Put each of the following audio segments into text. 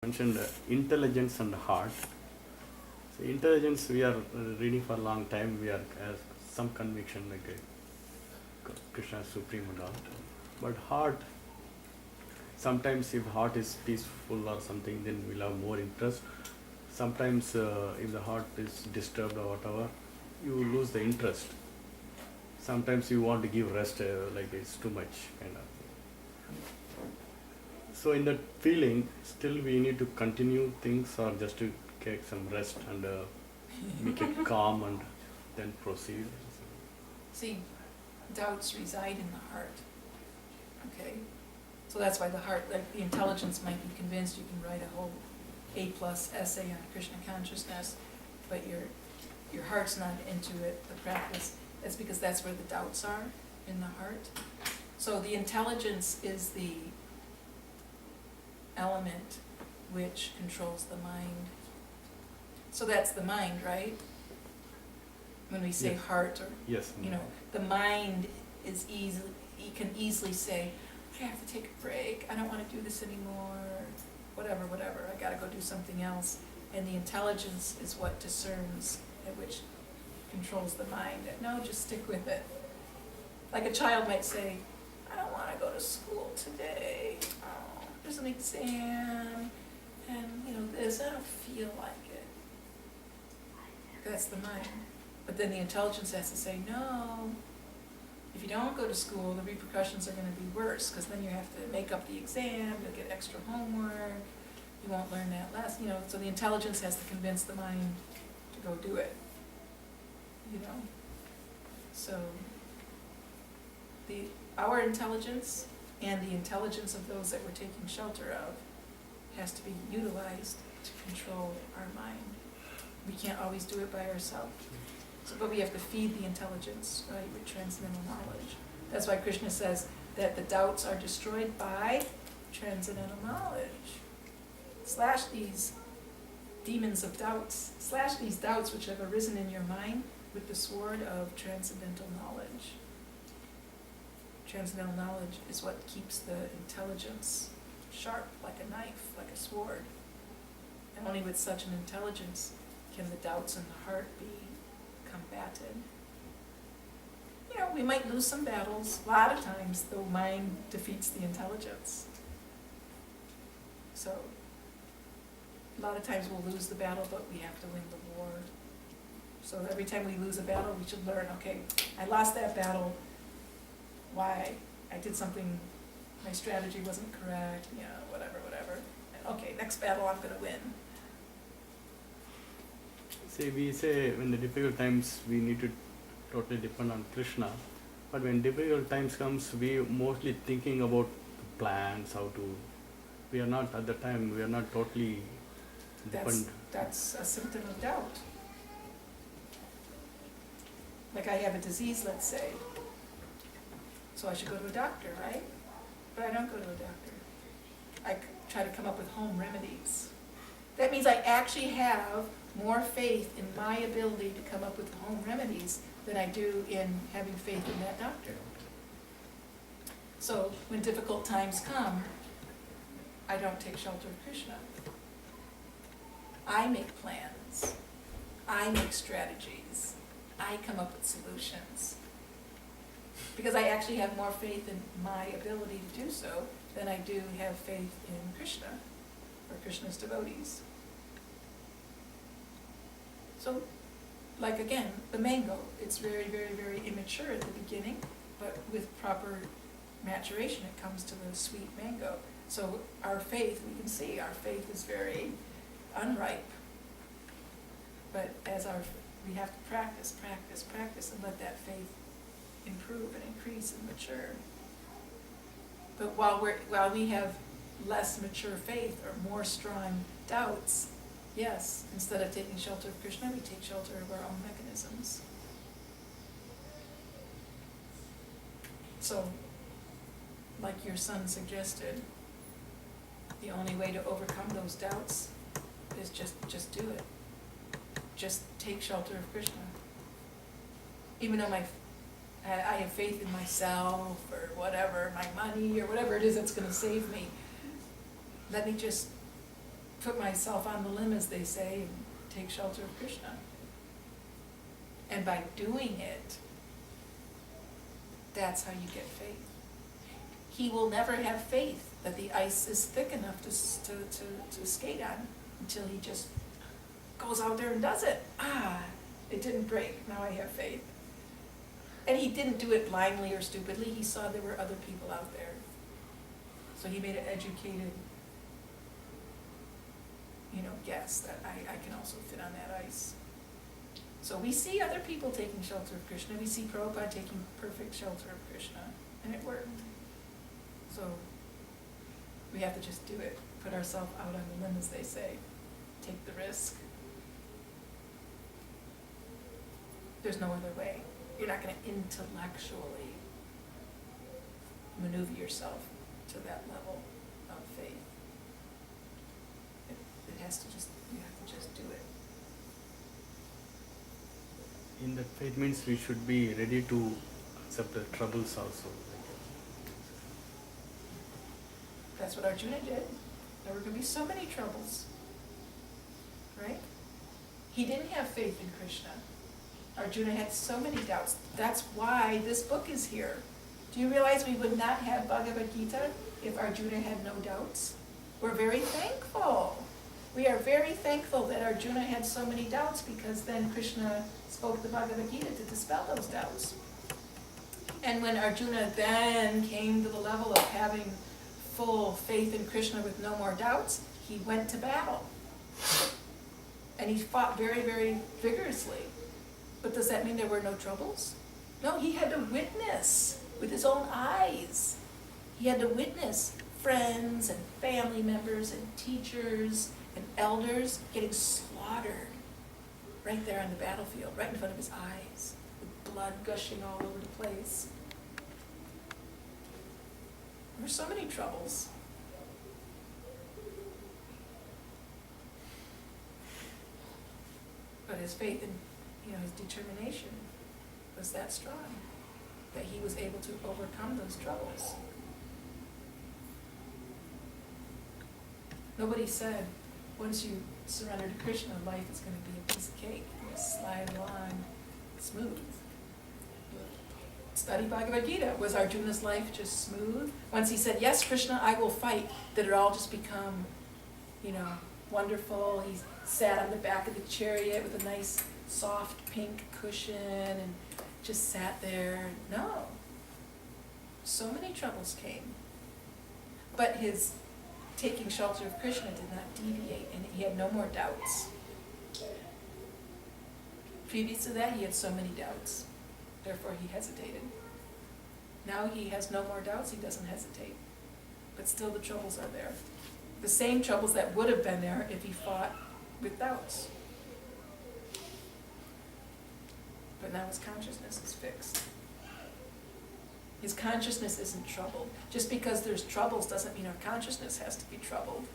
Mentioned intelligence and heart. So intelligence, we are reading for a long time. We are has some conviction like Krishna is supreme and all. But heart, sometimes if heart is peaceful or something, then we'll have more interest. Sometimes if the heart is disturbed or whatever, you lose the interest. Sometimes you want to give rest, like it's too much kind of. So in that feeling, still we need to continue things or just to take some rest and make it calm and then proceed. See, doubts reside in the heart, okay? So that's why the heart, like the intelligence might be convinced you can write a whole A+ essay on Krishna consciousness, but your heart's not into it, the practice. That's because that's where the doubts are, in the heart. So the intelligence is the element which controls the mind. So that's the mind, right? When we say Yes. heart, or Yes. you know, the mind is easily, you can easily say, I have to take a break, I don't want to do this anymore, whatever, I gotta go do something else. And the intelligence is what discerns, and which controls the mind. No, just stick with it. Like a child might say, I don't want to go to school today. Oh, there's an exam, and you know this, I don't feel like it. That's the mind. But then the intelligence has to say, no, if you don't go to school, the repercussions are going to be worse, because then you have to make up the exam, you'll get extra homework, you won't learn that lesson, you know, so the intelligence has to convince the mind to go do it, you know. So our intelligence and the intelligence of those that we're taking shelter of has to be utilized to control our mind. We can't always do it by ourselves. So, but we have to feed the intelligence, right, with transcendental knowledge. That's why Krishna says that the doubts are destroyed by transcendental knowledge. Slash these demons of doubts, slash these doubts which have arisen in your mind with the sword of transcendental knowledge. Transcendental knowledge is what keeps the intelligence sharp, like a knife, like a sword. And only with such an intelligence can the doubts in the heart be combated. You know, we might lose some battles. A lot of times the mind defeats the intelligence. So a lot of times we'll lose the battle, but we have to win the war. So every time we lose a battle, we should learn, okay, I lost that battle. Why? I did something, my strategy wasn't correct, you know, whatever. And okay, next battle I'm going to win. See, we say when the difficult times we need to totally depend on Krishna, but when difficult times comes, we mostly thinking about plans, how to. We are not at the time. We are not totally dependent. That's a symptom of doubt. Like I have a disease, let's say, so I should go to a doctor, right? But I don't go to a doctor. I try to come up with home remedies. That means I actually have more faith in my ability to come up with home remedies than I do in having faith in that doctor. So when difficult times come, I don't take shelter of Krishna. I make plans. I make strategies. I come up with solutions. Because I actually have more faith in my ability to do so than I do have faith in Krishna or Krishna's devotees. So, like again, the mango, it's very, very, very immature at the beginning, but with proper maturation it comes to the sweet mango. So our faith, we can see our faith is very unripe. But we have to practice, and let that faith improve and increase and mature. But while we have less mature faith or more strong doubts, yes, instead of taking shelter of Krishna, we take shelter of our own mechanisms. So, like your son suggested, the only way to overcome those doubts is just do it. Just take shelter of Krishna. Even though I have faith in myself or whatever, my money or whatever it is that's going to save me, let me just put myself on the limb, as they say, and take shelter of Krishna. And by doing it, that's how you get faith. He will never have faith that the ice is thick enough to skate on until he just goes out there and does it. It didn't break, now I have faith. And he didn't do it blindly or stupidly, he saw there were other people out there. So he made an educated, guess that I can also fit on that ice. So we see other people taking shelter of Krishna, we see Prabhupada taking perfect shelter of Krishna, and it worked. So we have to just do it, put ourselves out on the limb, as they say, take the risk. There's no other way. You're not going to intellectually maneuver yourself to that level of faith. You have to just do it. In that faith means we should be ready to accept the troubles also. That's what Arjuna did. There were going to be so many troubles, right? He didn't have faith in Krishna. Arjuna had so many doubts. That's why this book is here. Do you realize we would not have Bhagavad Gita if Arjuna had no doubts? We're very thankful. We are very thankful that Arjuna had so many doubts, because then Krishna spoke the Bhagavad Gita to dispel those doubts. And when Arjuna then came to the level of having full faith in Krishna with no more doubts, he went to battle. And he fought very, very vigorously. But does that mean there were no troubles? No, he had to witness with his own eyes. He had to witness friends and family members and teachers and elders getting slaughtered right there on the battlefield, right in front of his eyes, with blood gushing all over the place. There were so many troubles. But his faith and his determination was that strong that he was able to overcome those troubles. Nobody said, once you surrender to Krishna, life is going to be a piece of cake. You just slide along smooth. Study Bhagavad Gita. Was Arjuna's life just smooth? Once he said, yes, Krishna, I will fight, did it all just become, wonderful? He sat on the back of the chariot with a nice soft pink cushion and just sat there. No. So many troubles came. But his taking shelter of Krishna did not deviate, and he had no more doubts. Previous to that, he had so many doubts. Therefore, he hesitated. Now he has no more doubts, he doesn't hesitate. But still the troubles are there. The same troubles that would have been there if he fought with doubts. But now his consciousness is fixed. His consciousness isn't troubled. Just because there's troubles doesn't mean our consciousness has to be troubled.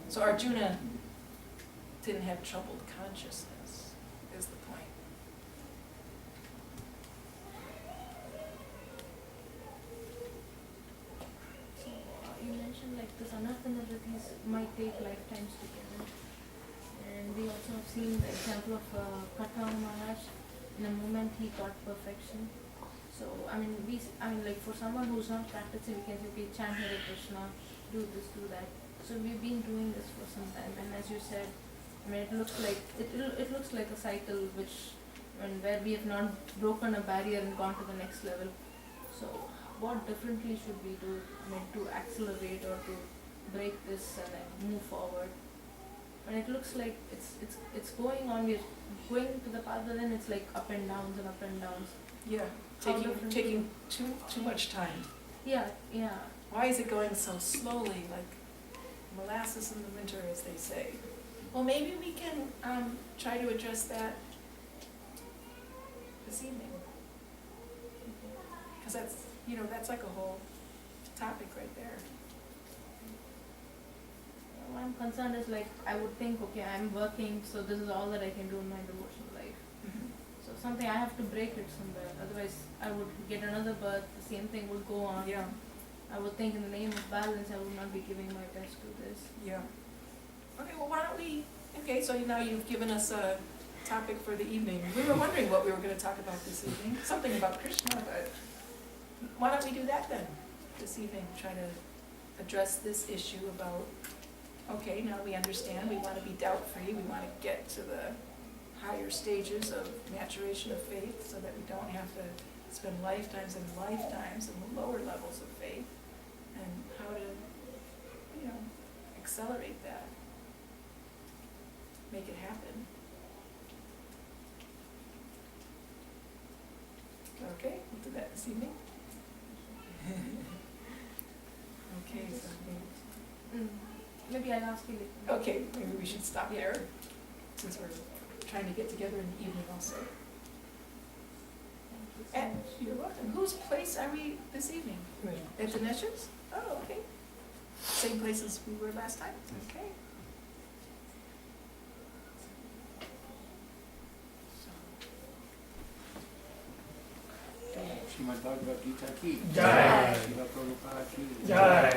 So Arjuna didn't have troubled consciousness, is the point. So you mentioned like the Sanatana-Ritis might take lifetimes to get in. And we also have seen the example of Katha Maharaj. In a moment he got perfection. So like for someone who's not practicing, we can say, okay, chant Hare Krishna, do this, do that. So we've been doing this for some time, and as you said, it looks like it looks like a cycle where we have not broken a barrier and gone to the next level. So what differently should we do to accelerate or to break this and then move forward? And it looks like it's going on. We're going to the path, but then it's like up and downs and up and downs. Yeah, taking too much time. Yeah. Why is it going so slowly, like molasses in the winter, as they say? Well, maybe we can try to address that this evening. Because that's like a whole topic right there. What I'm concerned is like, I would think, okay, I'm working, so this is all that I can do in my devotional life. Mm-hmm. So something, I have to break it somewhere, otherwise I would get another birth, the same thing would go on. Yeah. I would think in the name of balance, I would not be giving my best to this. Yeah. Okay, well, why don't we, okay, so now you've given us a topic for the evening. We were wondering what we were gonna talk about this evening, something about Krishna, but why don't we do that then, this evening, try to address this issue about, okay, now we understand, we wanna be doubt-free, we wanna get to the higher stages of maturation of faith, so that we don't have to spend lifetimes and lifetimes in the lower levels of faith, and how to, you know, accelerate that, make it happen. Okay, we'll do that this evening. Okay, so Maybe I'll ask you later. okay, maybe we should stop there, since we're trying to get together in the evening also. Thank you so And much. you're welcome. Whose place are we this evening? At Dinesh's? Oh, okay. Same place as we were last time? Okay. Srimad Bhagavad Gita ki Jai. Srila Prabhupada ki Jai.